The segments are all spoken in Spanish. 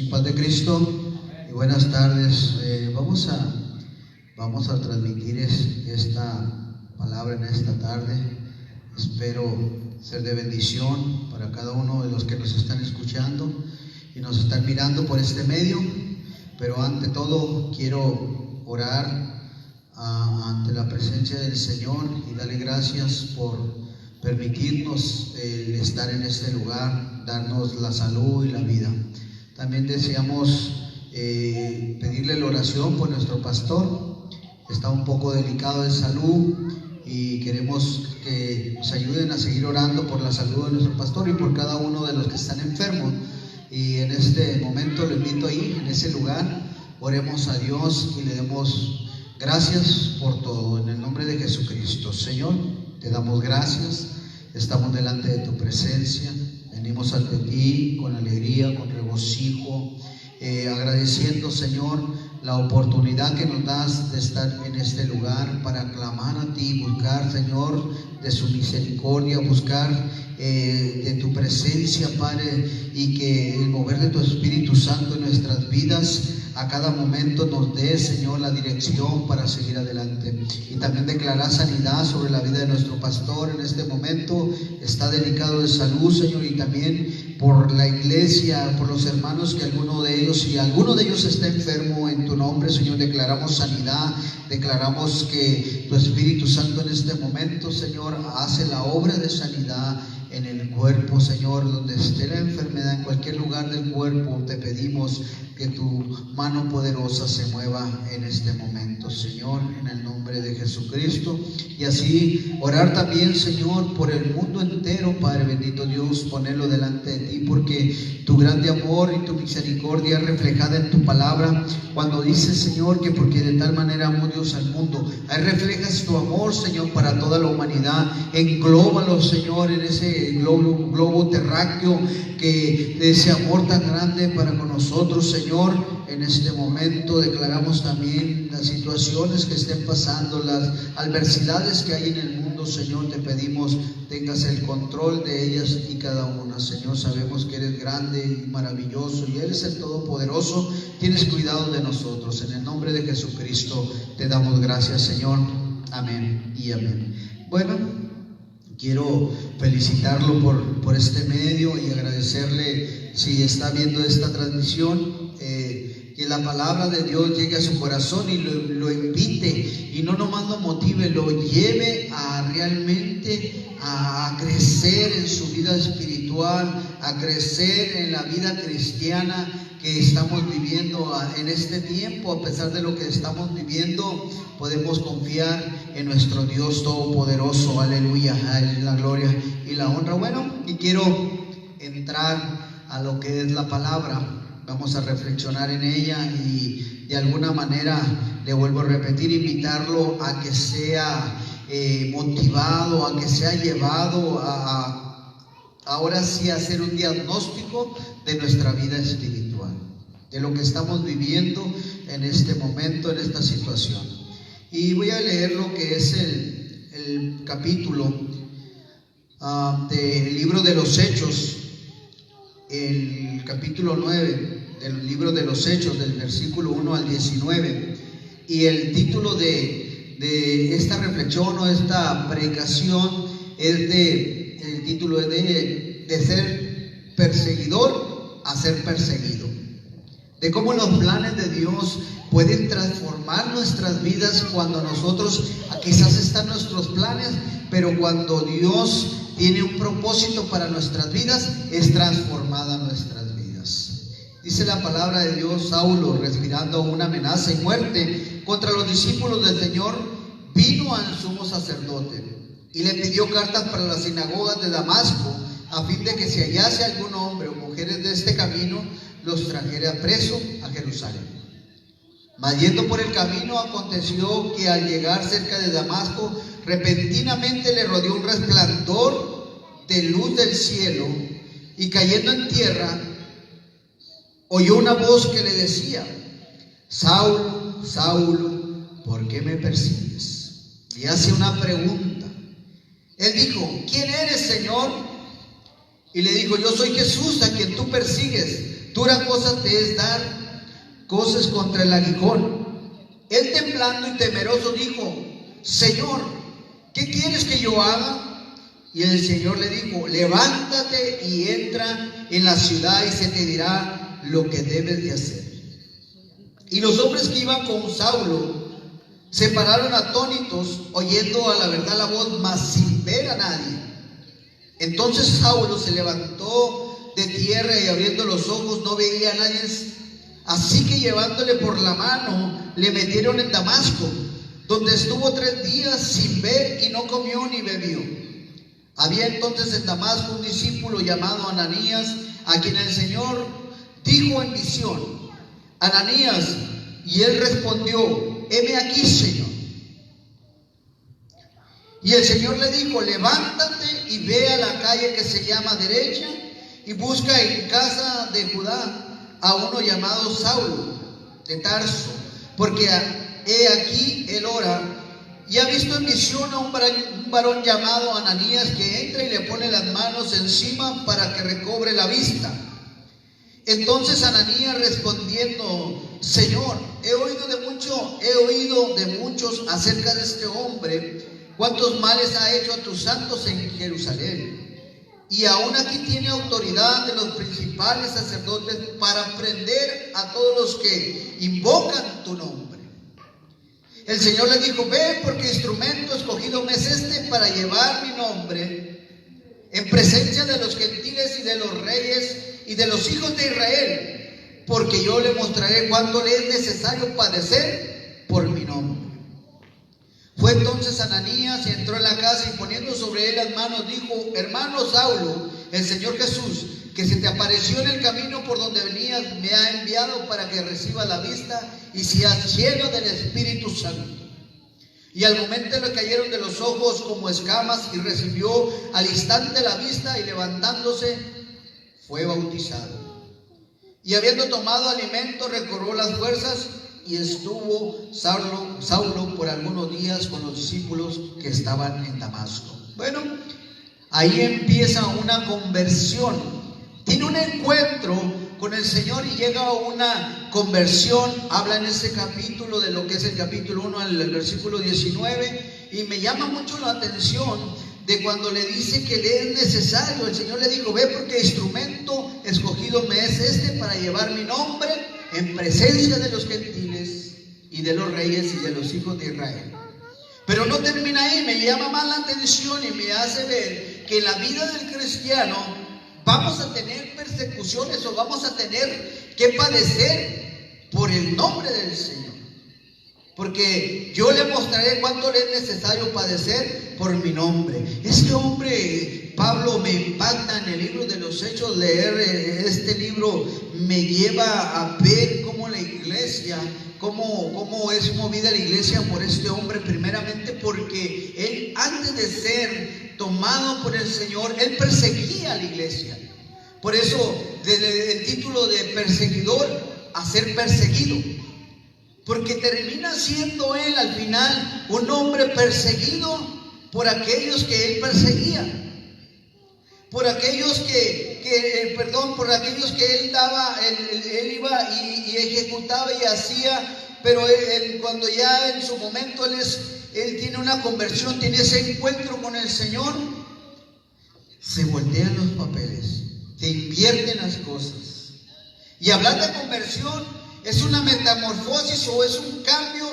y paz de Cristo y buenas tardes. Vamos a transmitir esta palabra en esta tarde. Espero ser de bendición para cada uno de los que nos están escuchando y nos están mirando por este medio. Pero ante todo quiero orar ante la presencia del Señor y darle gracias por permitirnos estar en este lugar, darnos la salud y la vida. También deseamos pedirle la oración por nuestro pastor. Está un poco delicado de salud y queremos que nos ayuden a seguir orando por la salud de nuestro pastor y por cada uno de los que están enfermos. Y en este momento lo invito ahí, en ese lugar, oremos a Dios y le demos gracias por todo, en el nombre de Jesucristo. Señor, te damos gracias, estamos delante de tu presencia, venimos ante ti con alegría, con regocijo, agradeciendo, Señor, la oportunidad que nos das de estar en este lugar para clamar a ti, buscar, Señor, de su misericordia, buscar de tu presencia, Padre, y que el mover de tu Espíritu Santo en nuestras vidas a cada momento nos dé, Señor, la dirección para seguir adelante. Y también declarar sanidad sobre la vida de nuestro pastor en este momento. Está delicado de salud, Señor, y también por la iglesia, por los hermanos, que alguno de ellos está enfermo, en tu nombre, Señor, declaramos sanidad, declaramos que tu Espíritu Santo en este momento, Señor, hace la obra de sanidad en el cuerpo, Señor, donde esté la enfermedad, en cualquier lugar del cuerpo, te pedimos que tu mano poderosa se mueva en este momento, Señor, en el nombre de Jesucristo. Y así orar también, Señor, por el mundo entero, Padre bendito Dios, ponerlo delante de ti, porque tu grande amor y tu misericordia es reflejada en tu palabra, cuando dices, Señor, que porque de tal manera amó Dios al mundo. Ahí reflejas tu amor, Señor, para toda la humanidad. Englóbalo, Señor, en ese globo terráqueo, que de ese amor tan grande para con nosotros, Señor. En este momento declaramos también las situaciones que estén pasando, las adversidades que hay en el mundo, Señor, te pedimos tengas el control de ellas y cada una, Señor. Sabemos que eres grande y maravilloso y eres el Todopoderoso, tienes cuidado de nosotros. En el nombre de Jesucristo te damos gracias, Señor. Amén y amén. Bueno, quiero felicitarlo por este medio y agradecerle si está viendo esta transmisión, que la palabra de Dios llegue a su corazón y lo invite, y no nomás lo motive, lo lleve a realmente a crecer en su vida espiritual, a crecer en la vida cristiana que estamos viviendo en este tiempo. A pesar de lo que estamos viviendo, podemos confiar en nuestro Dios Todopoderoso. Aleluya, a Él la gloria y la honra. Bueno, y quiero entrar a lo que es la palabra. Vamos a reflexionar en ella y de alguna manera, le vuelvo a repetir, invitarlo a que sea motivado, a que sea llevado a ahora sí hacer un diagnóstico de nuestra vida espiritual, de lo que estamos viviendo en este momento, en esta situación. Y voy a leer lo que es el capítulo del libro de los Hechos, el capítulo 9 del libro de los Hechos, del versículo 1 al 19. Y el título de esta reflexión o esta predicación el título es de ser perseguidor a ser perseguido. De cómo los planes de Dios pueden transformar nuestras vidas cuando nosotros, quizás están nuestros planes, pero cuando Dios tiene un propósito para nuestras vidas, es transformada nuestras vidas. Dice la palabra de Dios: Saulo, respirando una amenaza y muerte contra los discípulos del Señor, vino al sumo sacerdote y le pidió cartas para las sinagogas de Damasco, a fin de que si hallase algún hombre o mujeres de este camino, los trajera preso a Jerusalén. Mas yendo por el camino, aconteció que al llegar cerca de Damasco, repentinamente le rodeó un resplandor de luz del cielo, y cayendo en tierra, oyó una voz que le decía: Saulo, Saulo, ¿por qué me persigues? Y hace una pregunta. Él dijo: ¿quién eres, Señor? Y le dijo: yo soy Jesús, a quien tú persigues. dura cosa te es dar cosas contra el aguijón. Él temblando y temeroso dijo: Señor, ¿qué quieres que yo haga? Y el Señor le dijo: levántate y entra en la ciudad y se te dirá lo que debes de hacer. Y los hombres que iban con Saulo se pararon atónitos, oyendo a la verdad la voz, mas sin ver a nadie. Entonces Saulo se levantó de tierra y abriendo los ojos no veía a nadie. Así que llevándole por la mano le metieron en Damasco, donde estuvo 3 días sin ver y no comió ni bebió. Había entonces en Damasco un discípulo llamado Ananías, a quien el Señor dijo en visión: Ananías. Y él respondió: heme aquí, Señor. Y el Señor le dijo: levántate y ve a la calle que se llama Derecha y busca en casa de Judá a uno llamado Saulo de Tarso, porque he aquí él ora y ha visto en visión a un varón llamado Ananías, que entra y le pone las manos encima para que recobre la vista. Entonces Ananías respondiendo: Señor, he oído de muchos acerca de este hombre, cuántos males ha hecho a tus santos en Jerusalén, y aún aquí tiene autoridad de los principales sacerdotes para prender a todos los que invocan tu nombre. El Señor le dijo: ve, porque instrumento escogido me es este para llevar mi nombre en presencia de los gentiles y de los reyes y de los hijos de Israel, porque yo le mostraré cuánto le es necesario padecer por mi nombre. Fue entonces Ananías y entró en la casa, y poniendo sobre él las manos dijo: hermano Saulo, el Señor Jesús, que se te apareció en el camino por donde venías, me ha enviado para que recibas la vista y seas lleno del Espíritu Santo. Y al momento le cayeron de los ojos como escamas, y recibió al instante la vista, y levantándose fue bautizado. Y habiendo tomado alimento, recobró las fuerzas, y estuvo Saulo por algunos días con los discípulos que estaban en Damasco. Bueno, ahí empieza una conversión. Tiene un encuentro con el Señor y llega a una conversión. Habla en este capítulo de lo que es el capítulo 1 al versículo 19, y me llama mucho la atención de cuando le dice que le es necesario. El Señor le dijo: ve, porque instrumento escogido me es este para llevar mi nombre en presencia de los gentiles y de los reyes y de los hijos de Israel. Pero no termina ahí. Me llama más la atención y me hace ver que en la vida del cristiano vamos a tener persecuciones, o vamos a tener que padecer por el nombre del Señor. Porque yo le mostraré cuánto le es necesario padecer por mi nombre. Este hombre, Pablo, me impacta en el libro de los Hechos. Leer este libro me lleva a ver cómo la iglesia, cómo es movida la iglesia por este hombre, primeramente porque él, antes de ser tomado por el Señor, él perseguía a la iglesia. Por eso, desde el título de perseguidor a ser perseguido, porque termina siendo él al final un hombre perseguido por aquellos que él perseguía, por aquellos por aquellos que él daba, él iba y ejecutaba y hacía. Pero él, cuando ya en su momento él tiene una conversión, tiene ese encuentro con el Señor, se voltean los papeles, se invierten las cosas. Y hablar de conversión es una metamorfosis, o es un cambio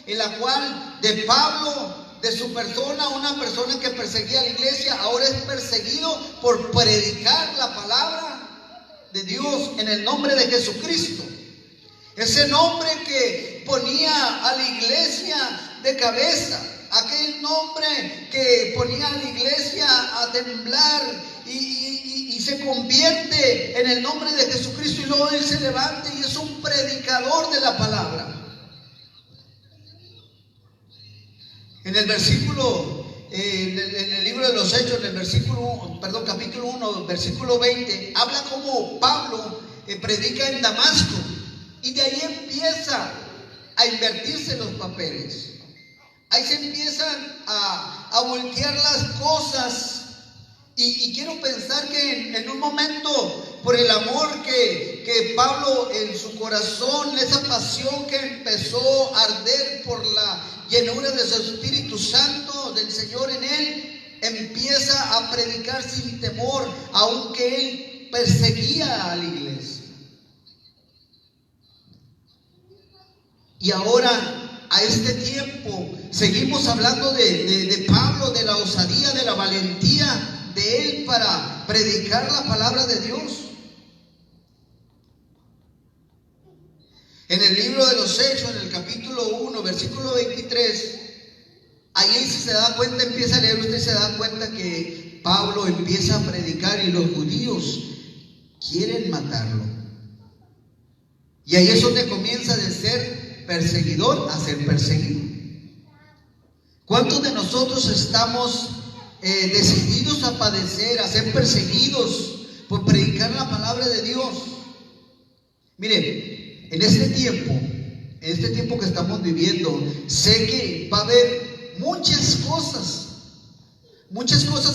en la cual de Pablo, de su persona, una persona que perseguía a la iglesia, ahora es perseguido por predicar la palabra de Dios en el nombre de Jesucristo. Ese nombre que ponía a la iglesia de cabeza, aquel nombre que ponía a la iglesia a temblar y se convierte en el nombre de Jesucristo, y luego él se levanta y es un predicador de la palabra. En el versículo, en el libro de los Hechos, en el capítulo 1, versículo 20, habla como Pablo predica en Damasco, y de ahí empieza a invertirse los papeles. Ahí se empiezan a voltear las cosas. Y quiero pensar que en un momento por el amor que Pablo en su corazón, esa pasión que empezó a arder por la llenura de su Espíritu Santo, del Señor en él, empieza a predicar sin temor, aunque él perseguía a la iglesia. Y ahora, a este tiempo, seguimos hablando de Pablo, de la osadía, de la valentía de él para predicar la palabra de Dios. En el libro de los Hechos, en el capítulo 1, versículo 23, ahí si se da cuenta, empieza a leer, usted se da cuenta que Pablo empieza a predicar y los judíos quieren matarlo. Y ahí es donde comienza de ser perseguidor a ser perseguido. ¿Cuántos de nosotros estamos decididos a padecer, a ser perseguidos por predicar la palabra de Dios? Mire, en este tiempo que estamos viviendo, sé que va a haber muchas cosas.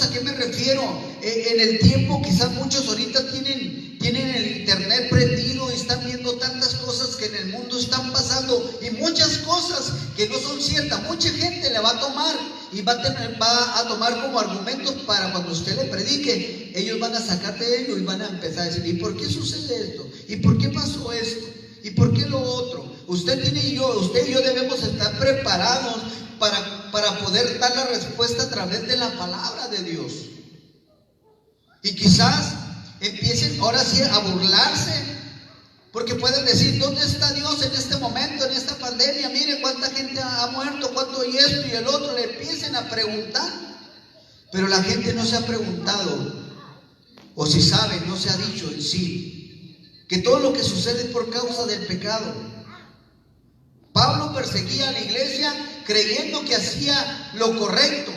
¿A qué me refiero? En el tiempo, quizás muchos ahorita tienen el internet prendido y están viendo tantas cosas que en el mundo están pasando, y muchas cosas que no son ciertas. Mucha gente le va a tomar y va a tomar como argumentos para cuando usted le predique. Ellos van a sacar de ello y van a empezar a decir: ¿y por qué sucede esto? ¿Y por qué pasó esto? ¿Y por qué lo otro? Usted y yo debemos estar preparados para poder dar la respuesta a través de la palabra de Dios. Y quizás empiecen ahora sí a burlarse, porque pueden decir: ¿dónde está Dios en este momento, en esta pandemia? Mire cuánta gente ha muerto, cuánto y esto y el otro. Le empiecen a preguntar, pero la gente no se ha preguntado, o si sabe, no se ha dicho en sí, que todo lo que sucede es por causa del pecado. Pablo perseguía a la iglesia creyendo que hacía lo correcto.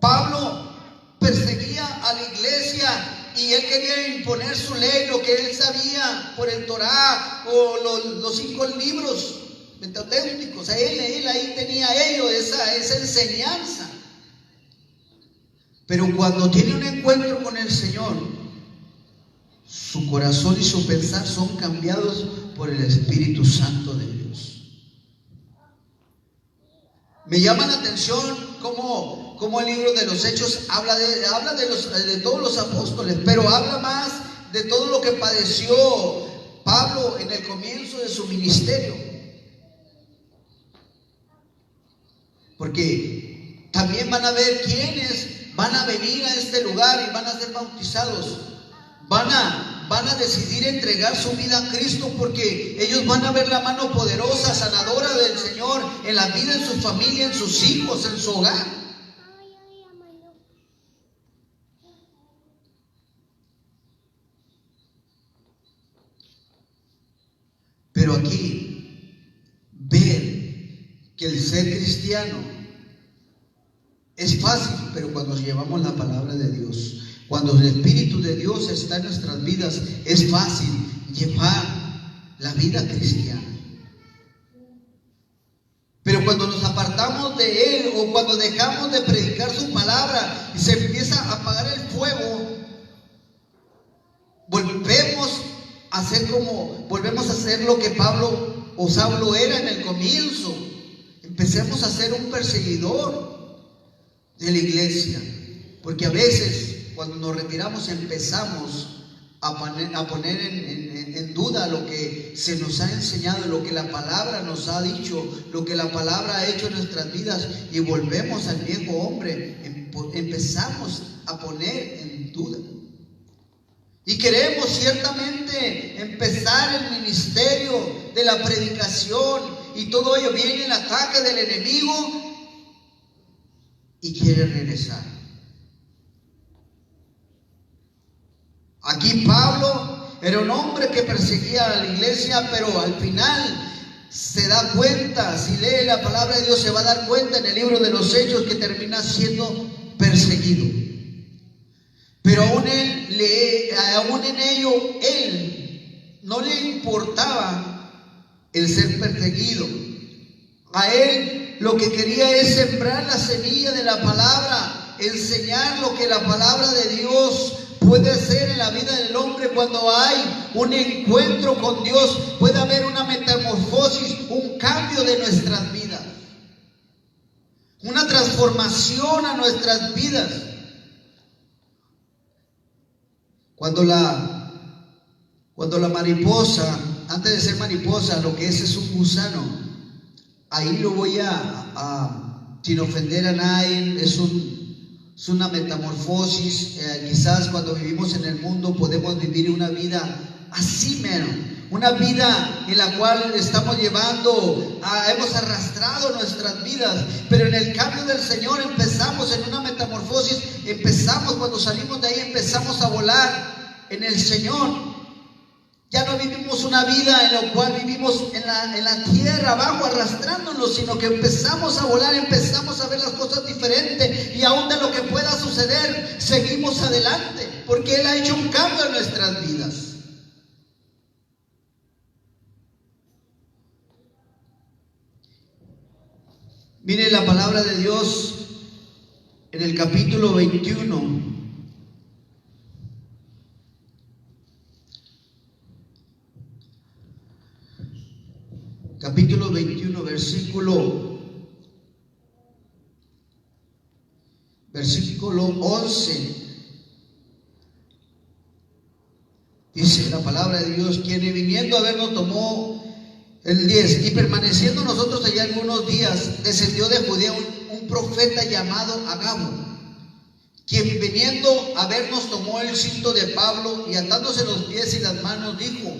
Pablo perseguía a la iglesia y él quería imponer su ley, lo que él sabía por el Torá o los 5 libros pentateucos. Él ahí tenía esa enseñanza. Pero cuando tiene un encuentro con el Señor, su corazón y su pensar son cambiados por el Espíritu Santo de Dios. Me llama la atención cómo el libro de los Hechos habla de todos los apóstoles, pero habla más de todo lo que padeció Pablo en el comienzo de su ministerio. Porque también van a ver quienes van a venir a este lugar y van a ser bautizados. Van a decidir entregar su vida a Cristo, porque ellos van a ver la mano poderosa, sanadora del Señor en la vida, en su familia, en sus hijos, en su hogar. Pero aquí, ver que el ser cristiano es fácil, pero cuando llevamos la palabra de Dios, cuando el Espíritu de Dios está en nuestras vidas, es fácil llevar la vida cristiana. Pero cuando nos apartamos de Él, o cuando dejamos de predicar su palabra y se empieza a apagar el fuego, volvemos a hacer lo que Pablo o Saulo era en el comienzo. Empecemos a ser un perseguidor de la iglesia, porque a veces cuando nos retiramos empezamos a poner en duda lo que se nos ha enseñado, lo que la palabra nos ha dicho, lo que la palabra ha hecho en nuestras vidas, y volvemos al viejo hombre. Empezamos a poner en duda. Y queremos ciertamente empezar el ministerio de la predicación, y todo ello viene el ataque del enemigo y quiere regresar. Aquí Pablo era un hombre que perseguía a la iglesia, pero al final se da cuenta, si lee la palabra de Dios, se va a dar cuenta en el libro de los Hechos que termina siendo perseguido. Pero aún en ello, él no le importaba el ser perseguido. A él lo que quería es sembrar la semilla de la palabra, enseñar lo que la palabra de Dios puede ser en la vida del hombre cuando hay un encuentro con Dios. Puede haber una metamorfosis, un cambio de nuestras vidas, una transformación a nuestras vidas. Cuando la mariposa, antes de ser mariposa, lo que es un gusano, ahí lo voy sin ofender a nadie, es una metamorfosis. Quizás cuando vivimos en el mundo podemos vivir una vida así menos, una vida en la cual estamos hemos arrastrado nuestras vidas, pero en el cambio del Señor empezamos en una metamorfosis. Cuando salimos de ahí, empezamos a volar en el Señor. Ya no vivimos una vida en la cual vivimos en la tierra abajo arrastrándonos, sino que empezamos a volar, empezamos a ver las cosas diferentes, y aún de lo que pueda suceder, seguimos adelante, porque Él ha hecho un cambio en nuestras vidas. Mire la palabra de Dios en el capítulo 21. Capítulo 21, versículo 11. Dice la palabra de Dios: quien viniendo a vernos tomó el 10, y permaneciendo nosotros allá algunos días, descendió de Judea un profeta llamado Agabo, quien viniendo a vernos tomó el cinto de Pablo, y atándose los pies y las manos dijo: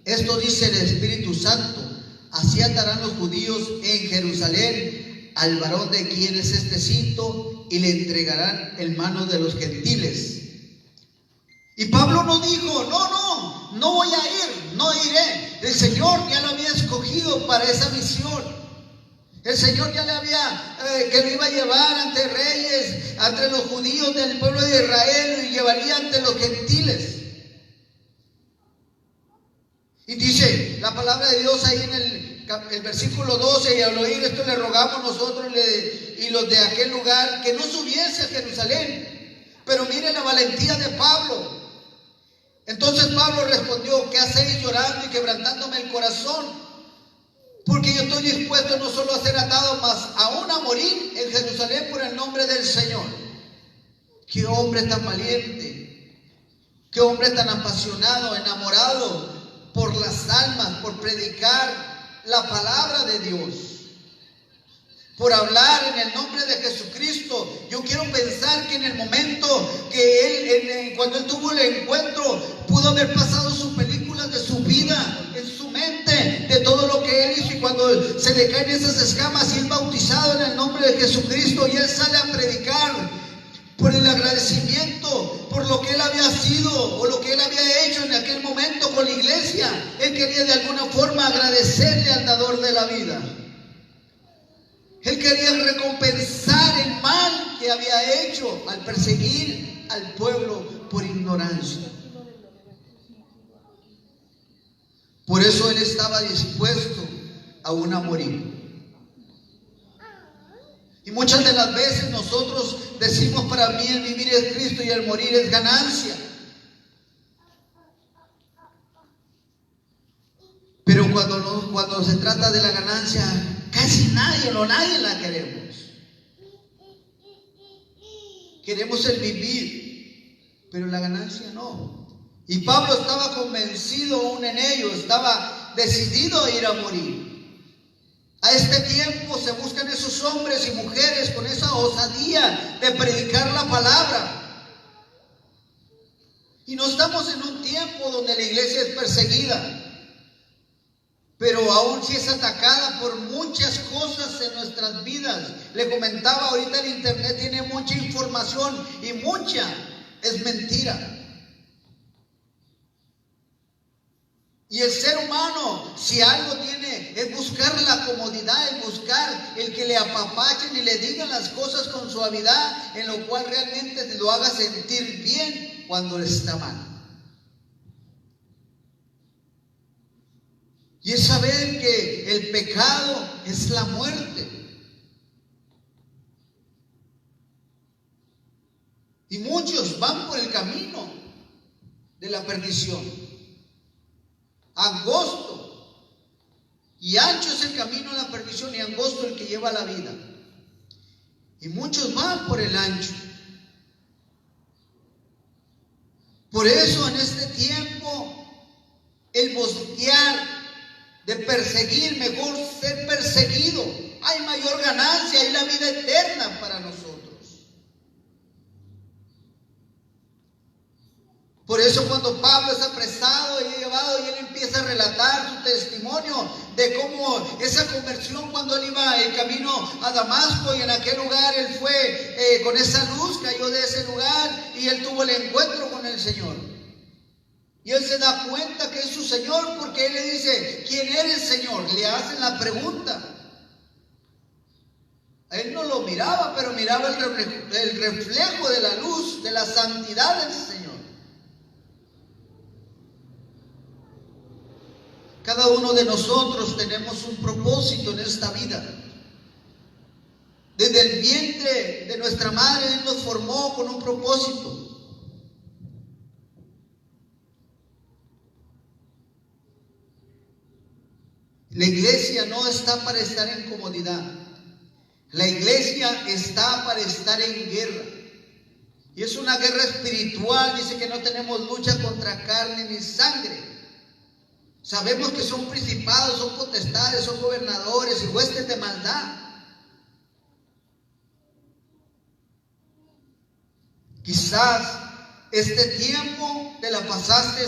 esto dice el Espíritu Santo, así atarán los judíos en Jerusalén al varón de quien es este cinto, y le entregarán en manos de los gentiles. Y Pablo no dijo: no voy a ir, no iré. El Señor ya lo había escogido para esa misión. El Señor ya le había, que lo iba a llevar ante reyes, ante los judíos del pueblo de Israel, y llevaría ante los gentiles. Y dice la palabra de Dios ahí en el versículo 12: y al oír esto le rogamos nosotros y los de aquel lugar que no subiese a Jerusalén. Pero mire la valentía de Pablo. Entonces Pablo respondió: ¿qué hacéis llorando y quebrantándome el corazón? Porque yo estoy dispuesto no solo a ser atado, mas aún a morir en Jerusalén por el nombre del Señor. Qué hombre tan valiente, qué hombre tan apasionado, enamorado por las almas, por predicar la palabra de Dios, por hablar en el nombre de Jesucristo. Yo quiero pensar que en el momento que cuando él tuvo el encuentro, pudo haber pasado sus películas de su vida en su mente, de todo lo que él hizo, y cuando se le caen esas escamas y es bautizado en el nombre de Jesucristo, y él sale a predicar por el agradecimiento, por lo que él había sido o lo que él había hecho en aquel momento con la iglesia. Él quería de alguna forma agradecerle al dador de la vida. Él quería recompensar el mal que había hecho al perseguir al pueblo por ignorancia. Por eso él estaba dispuesto aún a morir. Y muchas de las veces nosotros decimos: para mí el vivir es Cristo y el morir es ganancia. Pero cuando se trata de la ganancia, casi nadie la queremos. Queremos el vivir, pero la ganancia no. Y Pablo estaba convencido aún en ello, estaba decidido a ir a morir. A este tiempo se buscan esos hombres y mujeres con esa osadía de predicar la palabra. Y no estamos en un tiempo donde la iglesia es perseguida, pero aún sí es atacada por muchas cosas en nuestras vidas. Le comentaba ahorita, el internet tiene mucha información y mucha es mentira. Y el ser humano, si algo tiene, es buscar la comodidad, es buscar el que le apapachen y le digan las cosas con suavidad, en lo cual realmente te lo haga sentir bien cuando está mal. Y es saber que el pecado es la muerte. Y muchos van por el camino de la perdición. Angosto y ancho es el camino a la perdición, y angosto el que lleva a la vida. Y muchos van por el ancho. Por eso en este tiempo, el voltear de perseguir, mejor ser perseguido. Hay mayor ganancia, hay la vida eterna para nosotros. Por eso cuando Pablo es apresado y llevado, y él empieza a relatar su testimonio de cómo esa conversión, cuando él iba el camino a Damasco, y en aquel lugar él fue con esa luz, cayó de ese lugar y él tuvo el encuentro con el Señor. Y él se da cuenta que es su Señor, porque él le dice: ¿quién eres, Señor? Le hacen la pregunta. Él no lo miraba, pero miraba el reflejo de la luz, de la santidad del Señor. Cada uno de nosotros tenemos un propósito en esta vida. Desde el vientre de nuestra madre, Él nos formó con un propósito. La iglesia no está para estar en comodidad. La iglesia está para estar en guerra. Y es una guerra espiritual. Dice que no tenemos lucha contra carne ni sangre. Sabemos que son principados, son potestades, son gobernadores y huestes de maldad. Quizás este tiempo te la pasaste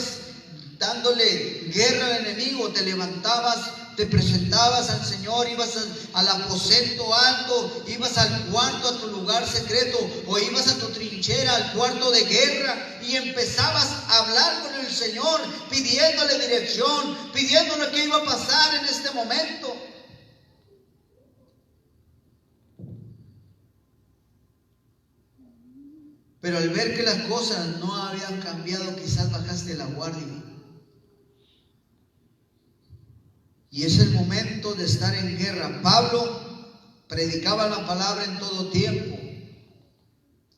dándole guerra al enemigo. Te levantabas, te presentabas al Señor, ibas al aposento alto, ibas al cuarto, a tu lugar secreto, o ibas a tu trinchera, al cuarto de guerra, y empezabas a hablar con el Señor, pidiéndole dirección, pidiéndole qué iba a pasar en este momento. Pero al ver que las cosas no habían cambiado, quizás bajaste la guardia. Y es el momento de estar en guerra. Pablo predicaba la palabra en todo tiempo,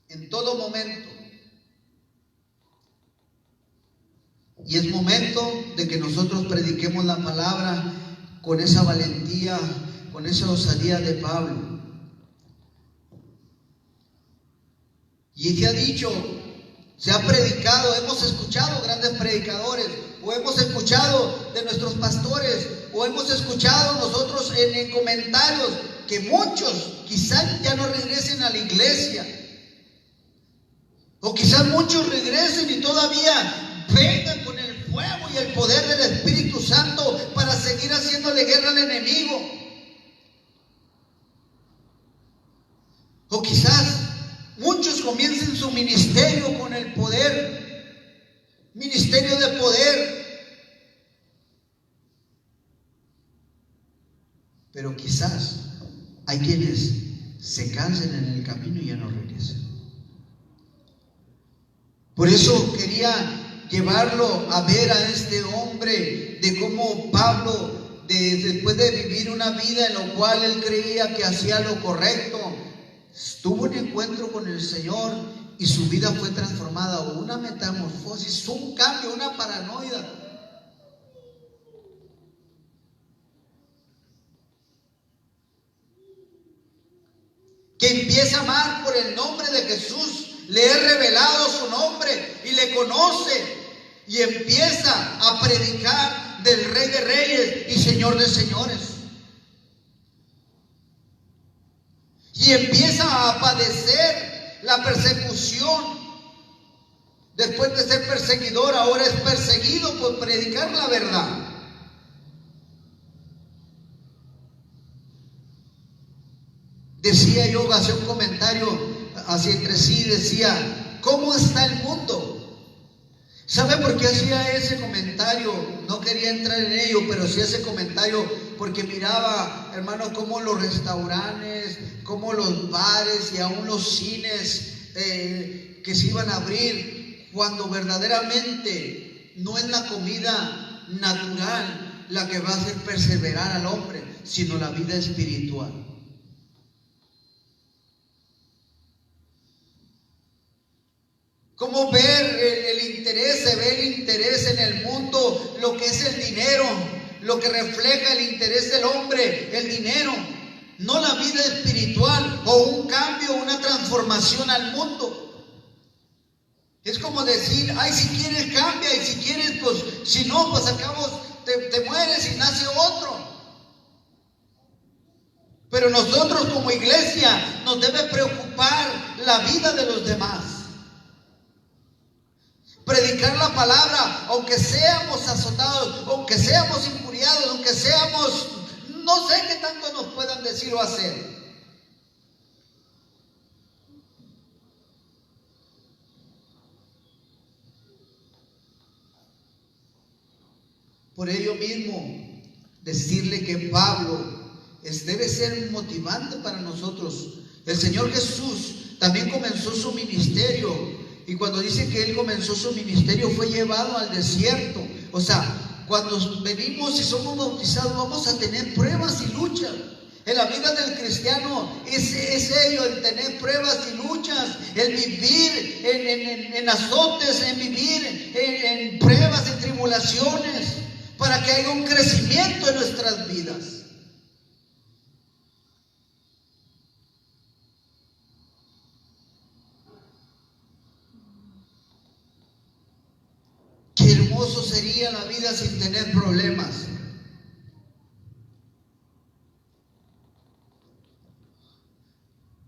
en todo momento. Y es momento de que nosotros prediquemos la palabra con esa valentía, con esa osadía de Pablo. Y se ha dicho, se ha predicado, hemos escuchado grandes predicadores, o hemos escuchado de nuestros pastores, o hemos escuchado nosotros en comentarios que muchos quizás ya no regresen a la iglesia, o quizás muchos regresen y todavía vengan con el fuego y el poder del Espíritu Santo para seguir haciéndole guerra al enemigo. O quizás muchos comiencen su ministerio con el poder, ministerio de poder. Pero quizás hay quienes se cansen en el camino y ya no regresen. Por eso quería llevarlo a ver a este hombre, de cómo Pablo, después de vivir una vida en la cual él creía que hacía lo correcto, tuvo un encuentro con el Señor y su vida fue transformada. Una metamorfosis, un cambio, una paranoia. Que empieza a amar por el nombre de Jesús. Le he revelado su nombre y le conoce. Y empieza a predicar del Rey de Reyes y Señor de Señores. Y empieza a padecer la persecución. Después de ser perseguidor, ahora es perseguido por predicar la verdad. Decía yo, hacía un comentario así entre sí, decía: ¿cómo está el mundo? ¿Sabe por qué hacía ese comentario? No quería entrar en ello, pero hacía ese comentario porque miraba, hermano, cómo los restaurantes, cómo los bares y aún los cines que se iban a abrir, cuando verdaderamente no es la comida natural la que va a hacer perseverar al hombre, sino la vida espiritual. Cómo ver el interés, se ve el interés en el mundo, lo que es el dinero, lo que refleja el interés del hombre, el dinero, no la vida espiritual o un cambio, una transformación al mundo. Es como decir, ay, si quieres cambia, y si quieres, pues, si no, pues acabas, te mueres y nace otro. Pero nosotros como iglesia nos debe preocupar la vida de los demás. Predicar la palabra, aunque seamos azotados, aunque seamos injuriados, aunque seamos, no sé qué tanto nos puedan decir o hacer. Por ello mismo, decirle que Pablo debe ser motivante para nosotros. El Señor Jesús también comenzó su ministerio, y cuando dice que Él comenzó su ministerio fue llevado al desierto. O sea, cuando venimos y somos bautizados vamos a tener pruebas y luchas. En la vida del cristiano es ello, el tener pruebas y luchas, el vivir en azotes, en vivir en pruebas, en tribulaciones, para que haya un crecimiento en nuestras vidas. Qué hermoso sería la vida sin tener problemas.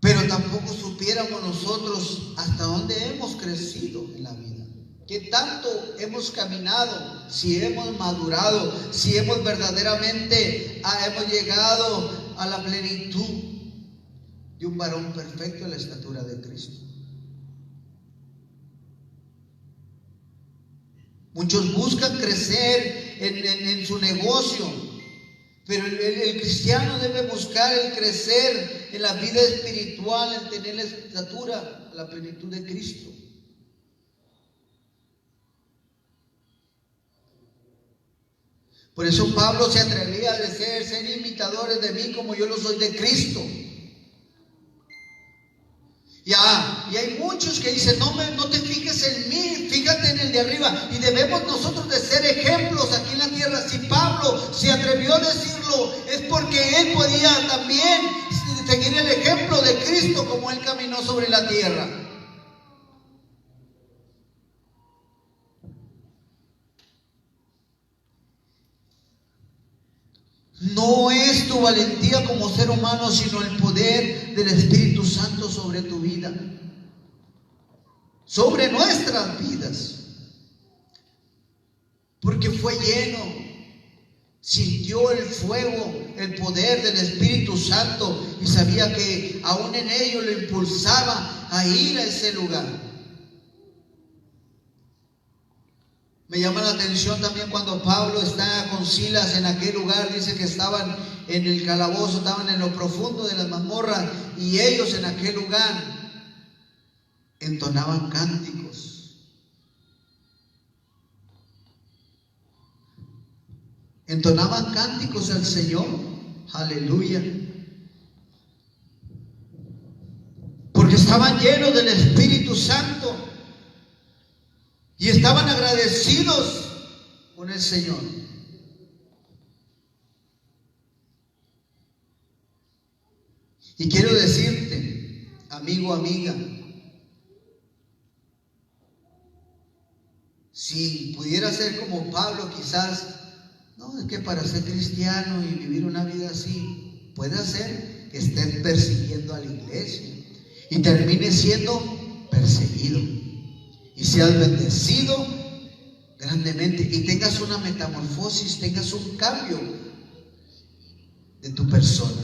Pero tampoco supiéramos nosotros hasta dónde hemos crecido en la vida. Qué tanto hemos caminado, si hemos madurado, si hemos verdaderamente hemos llegado a la plenitud de un varón perfecto en la estatura de Cristo. Muchos buscan crecer en su negocio, pero el cristiano debe buscar el crecer en la vida espiritual, en tener la estatura, la plenitud de Cristo. Por eso Pablo se atrevía a decir, ser imitadores de mí como yo lo soy de Cristo. Y hay muchos que dicen, no te fijes en mí, fíjate en el de arriba. Y debemos nosotros de ser ejemplos aquí en la tierra. Si Pablo se atrevió a decirlo, es porque él podía también seguir el ejemplo de Cristo como él caminó sobre la tierra. No es tu valentía como ser humano, sino el poder del Espíritu Santo sobre tu vida, sobre nuestras vidas. Porque fue lleno, sintió el fuego, el poder del Espíritu Santo, y sabía que aún en ello lo impulsaba a ir a ese lugar. Me llama la atención también cuando Pablo está con Silas en aquel lugar. Dice que estaban en el calabozo, estaban en lo profundo de las mazmorras, y ellos en aquel lugar entonaban cánticos. Entonaban cánticos al Señor. Aleluya. Porque estaban llenos del Espíritu Santo. Y estaban agradecidos con el Señor. Y quiero decirte, amigo, amiga, si pudiera ser como Pablo, quizás, no, es que para ser cristiano y vivir una vida así, puede ser que estés persiguiendo a la iglesia y termine siendo perseguido. Y seas bendecido grandemente y tengas una metamorfosis, tengas un cambio de tu persona,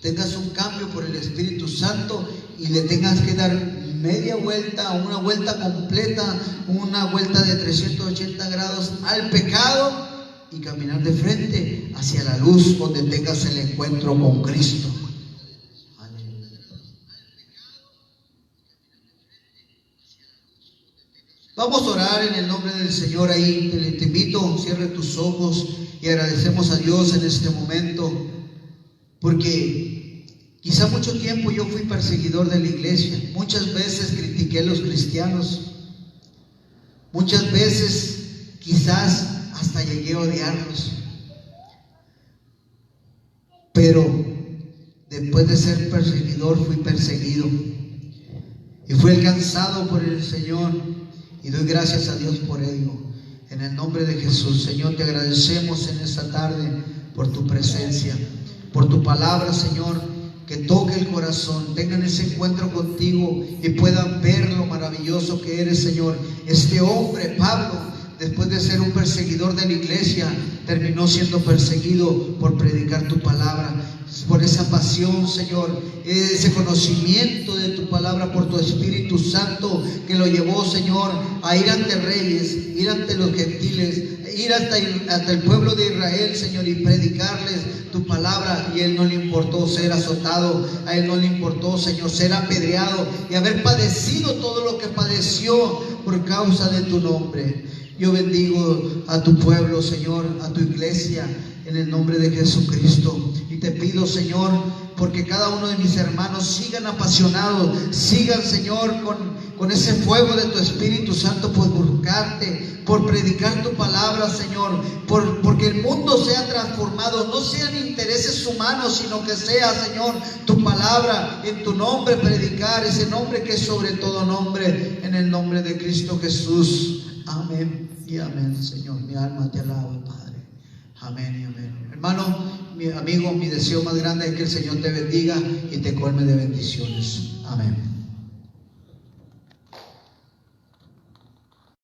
tengas un cambio por el Espíritu Santo y le tengas que dar media vuelta, una vuelta completa, una vuelta de 380 grados al pecado y caminar de frente hacia la luz donde tengas el encuentro con Cristo. Vamos a orar en el nombre del Señor ahí. Te invito, cierre tus ojos y agradecemos a Dios en este momento, porque quizá mucho tiempo yo fui perseguidor de la iglesia. Muchas veces critiqué a los cristianos, Muchas veces quizás hasta llegué a odiarlos. Pero después de ser perseguidor, fui perseguido. Y fui alcanzado por el Señor. Y doy gracias a Dios por ello. En el nombre de Jesús, Señor, te agradecemos en esta tarde por tu presencia, por tu palabra, Señor, que toque el corazón, tengan ese encuentro contigo y puedan ver lo maravilloso que eres, Señor. Este hombre, Pablo, después de ser un perseguidor de la iglesia, terminó siendo perseguido por predicar tu palabra, por esa pasión, Señor, ese conocimiento de tu palabra por tu Espíritu Santo que lo llevó, Señor, a ir ante reyes, ir ante los gentiles, ir hasta el pueblo de Israel, Señor, y predicarles tu palabra. Y a él no le importó ser azotado, a él no le importó, Señor, ser apedreado y haber padecido todo lo que padeció por causa de tu nombre. Yo bendigo a tu pueblo, Señor, a tu iglesia, en el nombre de Jesucristo. Y te pido, Señor, porque cada uno de mis hermanos sigan apasionados, sigan, Señor, con ese fuego de tu Espíritu Santo por buscarte, por predicar tu palabra, Señor, porque el mundo sea transformado, no sean intereses humanos, sino que sea, Señor, tu palabra, en tu nombre predicar, ese nombre que es sobre todo nombre, en el nombre de Cristo Jesús. Amén y amén, Señor. Mi alma te alaba, Padre. Amén y amén. Hermano, mi amigo, mi deseo más grande es que el Señor te bendiga y te colme de bendiciones. Amén.